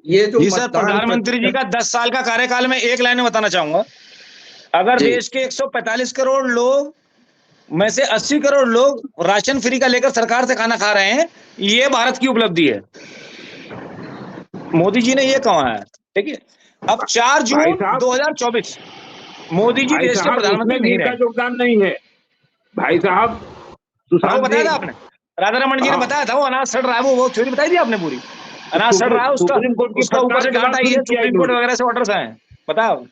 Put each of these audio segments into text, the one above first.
ये जो जी सर, मतदान प्रधानमंत्री जी का 10 साल का कार्यकाल में एक लाइन में बताना चाहूंगा। अगर जी। देश के 145 करोड़ लोग में से 80 करोड़ लोग राशन फ्री का लेकर सरकार से खाना खा रहे हैं, ये भारत की उपलब्धि है। मोदी जी ने ये कहा है, ठीक है। अब 4 भाई जून साहब 2024 मोदी जी भाई देश के साहब प्रधानमंत्री उसमें भी नहीं इनका रहे। योगदान नहीं है भाई साहब। हाँ, वो सुशांत बताया जी, था आपने, राधा रमन जी ने हाँ, बताया था, वो अनाज सड़ रहा है, वो थ्योरी बताई थी आपने पूरी। अनाज सड़ रहा है, उसका सुप्रीम कोर्ट की उसका ऊपर फटकार से के डांट बाद आई शुरू है, किया सुप्रीम कोर्ट इन्होंने। वगैरह से ऑर्डर्स आए हैं, बताओ।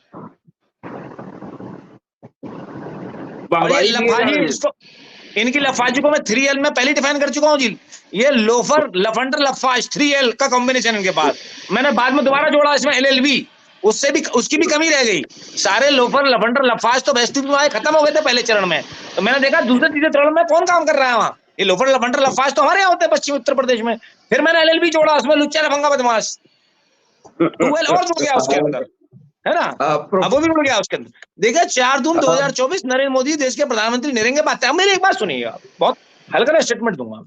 और ये वाहवाही लिए जा लफाजी, रहे हैं। इसको इनकी लफाजी को मैं 3L में पहले डिफाइन कर चुका हूँ जी। ये लोफर, लफंडर, लफाज, 3L का कॉम्बिनेशन इनके पास। मैंने बाद में दोबारा जोड़ा इसमें LLB, उससे भी उसकी भी कमी रह गई। सारे लोफर, लफंडर, लफाज तो बेस्टी खत्म हो गए थे पहले चरण में, तो मैंने देखा दूसरे तीसरे चरण में कौन काम कर रहा है वहां। ये लोफर, लफंडर, लफाज तो हमारे यहाँ होते हैं पश्चिमी उत्तर प्रदेश में। फिर मैंने LLB जोड़ा, उसमें लुच्चा, लफंगा, बदमाश 2L और जुड़ गया उसके अंदर, है ना। अब वो भी जुड़ गया उसके अंदर। देखिए 4 जून 2024 नरेंद्र मोदी देश के प्रधानमंत्री नहीं रहेंगे। बात है, मेरी एक बात सुनिएगा, बहुत हल्का स्टेटमेंट दूंगा।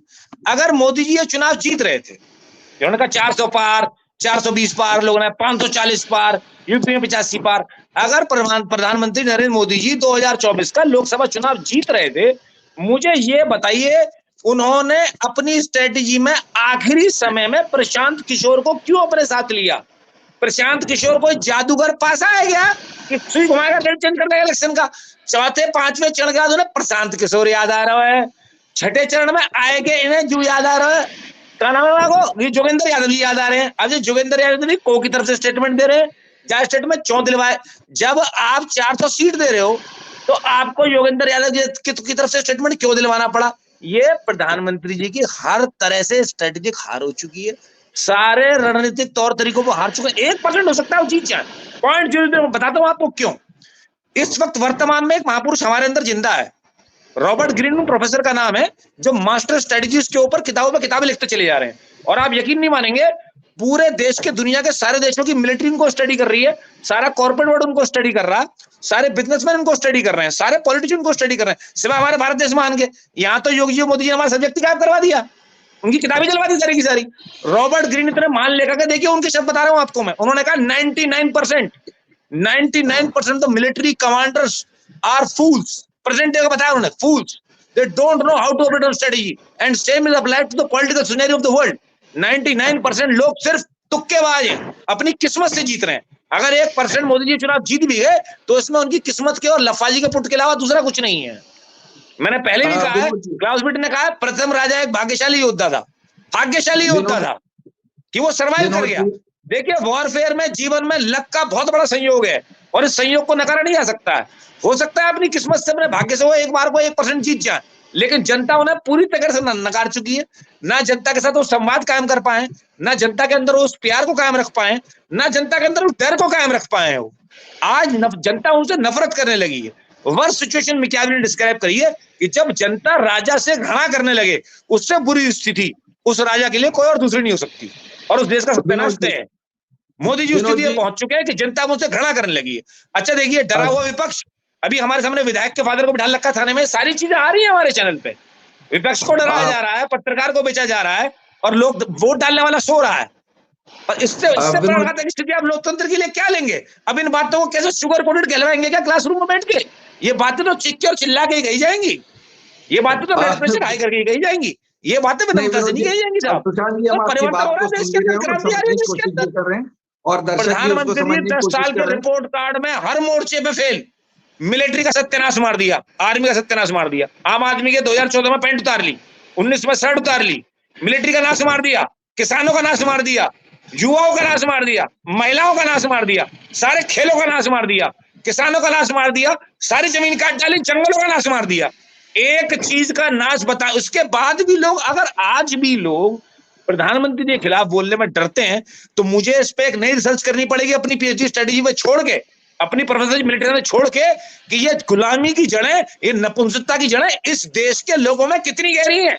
अगर मोदी जी ये चुनाव जीत रहे थे, उन्होंने कहा 400 पार, 420 पार, लोगों ने 540 पार, यूपी में 85 पार। अगर प्रधानमंत्री नरेंद्र मोदी जी 2024 का लोकसभा चुनाव जीत रहे थे, मुझे ये बताइए उन्होंने अपनी स्ट्रेटेजी में आखिरी समय में प्रशांत किशोर को क्यों अपने साथ लिया। प्रशांत किशोर कोई जादूगर पासा है क्या कि सुई घुमाएगा डेट चेंज कर देगा इलेक्शन का। चौथे पांचवें चरण के बाद उन्हें प्रशांत किशोर याद आ रहा है, छठे चरण में आएंगे इन्हें जू याद आ रहा है, क्या नाम है को ये जोगेंद्र यादव जी याद आ रहे हैं। अब ये जोगेंद्र यादव जी को की तरफ से स्टेटमेंट दे रहे हैं, क्या स्टेटमेंट क्यों दिलवाए। जब आप 400 सीट दे रहे हो तो आपको योगेंद्र यादव जी की तरफ से स्टेटमेंट क्यों दिलवाना पड़ा। ये प्रधानमंत्री जी की हर तरह से स्ट्रेटेजिक हार हो चुकी है, सारे रणनीतिक तौर तरीकों को हार चुके हैं। 1% हो सकता है वो जीत जाए, 0.00 बताता हूं आपको क्यों। इस वक्त वर्तमान में एक महापुरुष हमारे अंदर जिंदा है, रॉबर्ट ग्रीन प्रोफेसर का नाम है, जो मास्टर स्ट्रेटजीज के ऊपर किताबों पर किताबें लिखते चले जा रहे हैं। और आप यकीन नहीं मानेंगे, पूरे देश के, दुनिया के सारे देशों की मिलिट्री इनको स्टडी कर रही है, सारा कॉर्पोरेट वर्ल्ड उनको स्टडी कर रहा है, सारे बिजनेसमैन इनको स्टडी कर रहे हैं, सारे पॉलिटिशियन को स्टडी कर रहे हैं, सिवाय हमारे भारत देश में आने के। यहाँ तो योगी जी, मोदी जी ने हमारा सब्जेक्ट गायब करवा दिया, उनकी किताबें जलवा दी सारी की सारी। रॉबर्ट ग्रीन इतने मान लेकर के, देखिए उनके शब्द बता रहा हूं आपको मैं, उन्होंने कहा 99% the military commanders are fools. Present day का बताया उन्होंने, fools, they don't know how to operate on strategy and same is applied to the political scenario of the world. 99% लोग सिर्फ तुक्केबाज हैं, अपनी किस्मत से जीत रहे हैं। अगर 1% मोदी जी चुनाव जीत भी गए तो इसमें उनकी किस्मत के और लफाजी के पुट के अलावा दूसरा कुछ नहीं है। मैंने पहले भी कहा है, क्लाउस बिट ने कहा, प्रथम राजा एक भाग्यशाली योद्धा था, भाग्यशाली योद्धा था कि वो सर्वाइव कर गया। देखिए वॉरफेयर में, जीवन में लक का बहुत बड़ा संयोग है और इस संयोग को नकारा नहीं जा सकता है। हो सकता है अपनी किस्मत से, अपने भाग्य से वो एक बार को 1% जीत जाए, लेकिन जनता उन्हें पूरी तरह से नकार चुकी है। ना जनता के साथ वो संवाद कायम कर पाए, ना जनता के अंदर उस प्यार को कायम रख पाए, ना जनता के अंदर उस डर को कायम रख पाए हो। आज जनता उनसे नफरत करने लगी है। वर्स्ट सिचुएशन मैकियावेली ने डिस्क्राइब करी है कि जब जनता राजा से घृणा करने लगे, उससे बुरी स्थिति उस राजा के लिए कोई और दूसरी नहीं हो सकती, और उस देश का सत्यानाश तय है। मोदी जी उस स्थिति में पहुंच चुके हैं कि जनता मुझसे घृणा करने लगी है। अच्छा देखिए, डरा हुआ विपक्ष, अभी हमारे सामने विधायक के फादर को बिठा रखा थाने में, सारी चीजें आ रही है हमारे चैनल पे। विपक्ष को डराया जा रहा है, पत्रकार को बेचा जा रहा है, और लोग वोट डालने वाला सो रहा है। और इससे प्राणघातक स्थिति आप लोकतंत्र के लिए क्या लेंगे। अब इन बातों को कैसे शुगर कोटेड कहलवाएंगे क्या क्लासरूम में बैठ के। ये बातें तो चिक्के और चिल्ला के कही जाएंगी, ये बातें तो ब्लड प्रेशर हाई करके कही जाएंगी, ये बातें विनम्रता से नहीं कही जाएंगी साहब। तो परिवर्तन हो रहा है देश के अंदर, क्रांति आ रही है देश के अंदर। और प्रधानमंत्री जी 10 साल के रिपोर्ट कार्ड में हर मोर्चे पे फेल। मिलिट्री का सत्यानाश मार दिया, आर्मी का सत्यानाश मार दिया। आम आदमी के 2014 में पैंट उतार ली, 19 में शर्ट उतार ली, मिलिट्री का नाश मार दिया, किसानों का नाश मार दिया, युवाओं का नाश मार दिया, महिलाओं का नाश मार दिया, सारे खेलों का नाश मार दिया, किसानों का नाश मार दिया, सारी जमीन काट डाली, जंगलों का नाश मार दिया। एक चीज का नाश बता, उसके बाद भी लोग, अगर आज भी लोग प्रधानमंत्री के खिलाफ बोलने में डरते हैं, तो मुझे इस पे एक नई रिसर्च करनी पड़ेगी, अपनी PhD स्ट्रेटेजी में छोड़ के, अपनी प्रोफेसर मिलिट्री में छोड़ के, कि ये गुलामी की जड़ें, ये नपुंसकता की जड़ें इस देश के लोगों में कितनी गहरी हैं।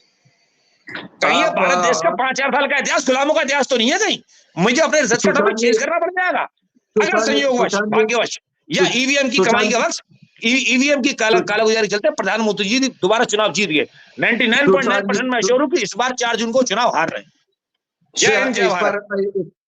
कहीं ये भारत देश का 5-4 साल का इतिहास गुलामों का इतिहास तो नहीं है कहीं। मुझे अपने रिसर्च का टॉपिक चेंज करना पड़ जाएगा, अगर संयोगवश, भाग्यवश या ईवीएम की कमाई के वक्त, ईवीएम की कालागुजारी चलते प्रधानमंत्री जी दोबारा चुनाव जीत गए। 99.9% में श्योर हूं कि इस बार 4 जून को चुनाव हार रहे हैं। जय हिंद, जय भारत।